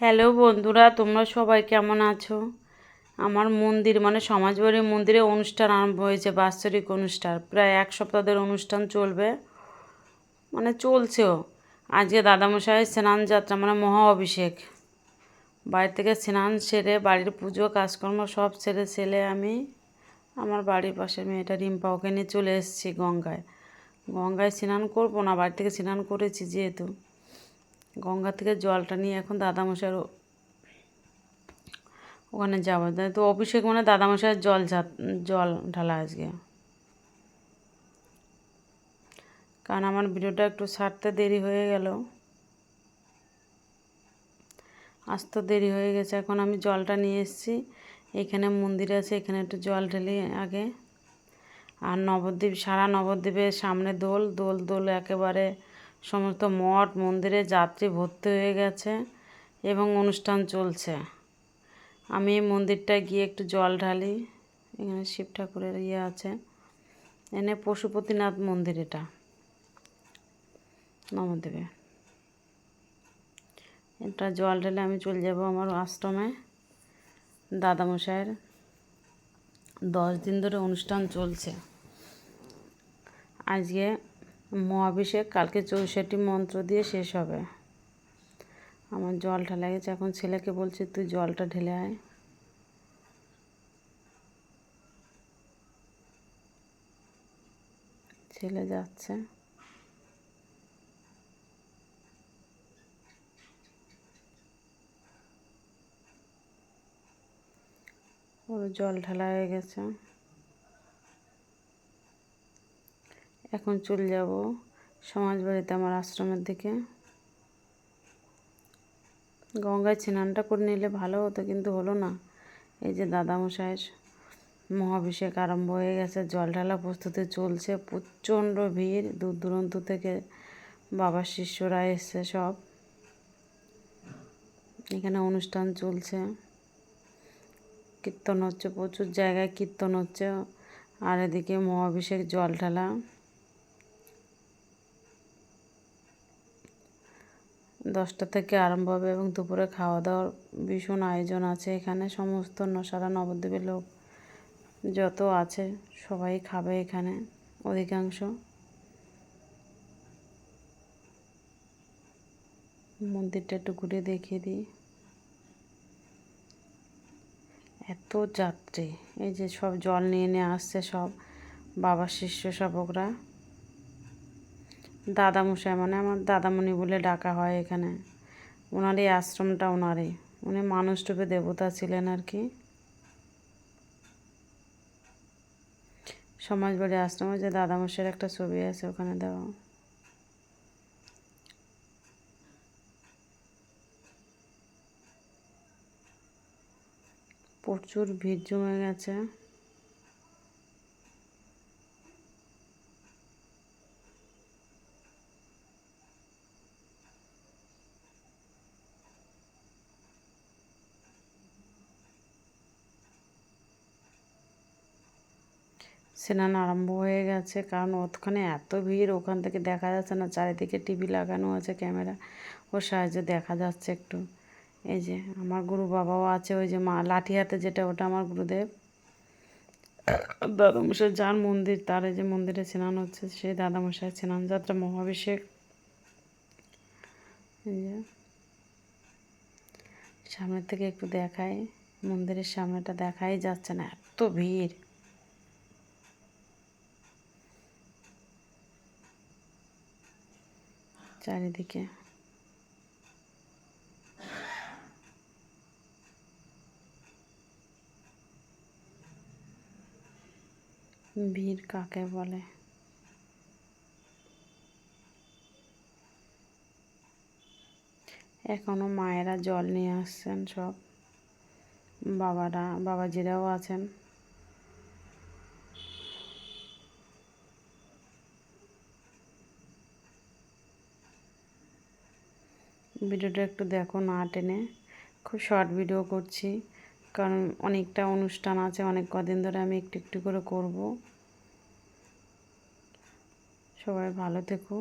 Hello বন্ধুরা, তোমরা সবাই কেমন আছো? আমার মন্দির সমাজবাড়ি মন্দিরে অনুষ্ঠান আরম্ভ হয়েছে, বাৎসরিক অনুষ্ঠান। প্রায় এক সপ্তাহ ধরে অনুষ্ঠান চলবে, চলছেও। আজকে দাদামশাইয়ের স্নান যাত্রা মহা অভিষেক। বাড়ি থেকে স্নান সেরে বাড়ির পুজো কাজকর্ম সব সেরে আমি আমার বাড়ির পাশে মেয়েটা রিম্পা ওকে নিয়ে চলে এসেছি গঙ্গায় স্নান করবো না, বাড়ি থেকে স্নান করেছি যেহেতু। গঙ্গা থেকে জলটা নিয়ে এখন দাদামশাইয়ের ওখানে যাবো। তো অভিষেক দাদামশাইয়ের জল ঢালা আজকে। কারণ আমার ভিডিওটা একটু ছাড়তে দেরি হয়ে গেল, আসতে দেরি হয়ে গেছে। এখন আমি জলটা নিয়ে এসেছি, এখানে মন্দির আছে, এখানে একটু জল ঢেলি আগে। আর সারা নবদ্বীপের সামনে দোল দোল দোল একেবারে সমস্ত মঠ মন্দিরে যাত্রী ভর্তি হয়ে গেছে এবং অনুষ্ঠান চলছে। আমি এই মন্দিরটায় গিয়ে একটু জল ঢালি। এখানে শিব ঠাকুরের আছে, এনে পশুপতিনাথ মন্দির, এটা নবদ্বীপে। এটা জল ঢেলে আমি চলে যাব আমার আশ্রমে। দাদামশাইয়ের 10 দিন ধরে অনুষ্ঠান চলছে। আজকে মহাভিষেক, কালকে 64 মন্ত্র দিয়ে শেষ হবে। আমার জল ঢালা গেছে, এখন ছেলেকে বলছি তুই জলটা ঢেলে আয়। ছেলে যাচ্ছে। ওর জল ঢালা হয়ে গেছে। এখন চলে যাব সমাজবাড়িতে, আমার আশ্রমের দিকে। গঙ্গায় স্নানটা করে নিলে ভালো হতো, কিন্তু হলো না। এই যে দাদামশাইয়ের মহাভিষেক আরম্ভ হয়ে গেছে, জল ঢালা প্রস্তুতি চলছে। প্রচণ্ড ভিড়, দূর দূরান্ত থেকে বাবার শিষ্যরা এসছে সব। এখানে অনুষ্ঠান চলছে, কীর্তন হচ্ছে, প্রচুর জায়গায় কীর্তন হচ্ছে। আর এদিকে মহাভিষেক জল ঢালা। 10টা থেকে আরম্ভ হবে এবং দুপুরে খাওয়া দাওয়ার ভীষণ আয়োজন আছে এখানে। সমস্ত সারা নবদ্বীপের লোক যত আছে সবাই খাবে এখানে, অধিকাংশ। মন্দিরটা একটু ঘুরে দেখিয়ে দিই। এত যাত্রী, এই যে সব জল নিয়ে নিয়ে আসছে সব বাবার শিষ্য শাবকরা। দাদামশাই আমার দাদামণি বলে ডাকা হয় এখানে। ওনারই আশ্রমটা, ওনারই। উনি মানুষরূপে দেবতা ছিলেন আর কি। সমাজবাড়ি আশ্রমে যে দাদামশাইয়ের একটা ছবি আছে ওখানে দেওয়া। প্রচুর ভিড় জমে গেছে। স্নান আরম্ভ হয়ে গেছে, কারণ ওখানে এত ভিড়, ওখান থেকে দেখা যাচ্ছে না। চারিদিকে টিভি লাগানো আছে, ক্যামেরা, ওর সাহায্যে দেখা যাচ্ছে একটু। এই যে আমার গুরু বাবাও আছে, ওই যে মা লাঠি হাতে যেটা, ওটা আমার গুরুদেব। দাদামশাই যার মন্দির, তার এই যে মন্দিরে স্নান হচ্ছে, সেই দাদামশাই স্নান যাত্রা মহাভিষেক। এই যে সামনের থেকে একটু দেখাই, মন্দিরের সামনেটা দেখাই যাচ্ছে না, এত ভিড়। চারিদিকে ভিড় কাকে বলে। এখনো মায়েরা জল নিয়ে আসছেন সব, বাবাজিরাও আছেন। ভিডিওটা একটু দেখো না টেনে, খুব শর্ট ভিডিও করছি, কারণ অনেকটা অনুষ্ঠান আছে, অনেক কদিন ধরে আমি একটু একটু করে করব। সবাই ভালো থেকো।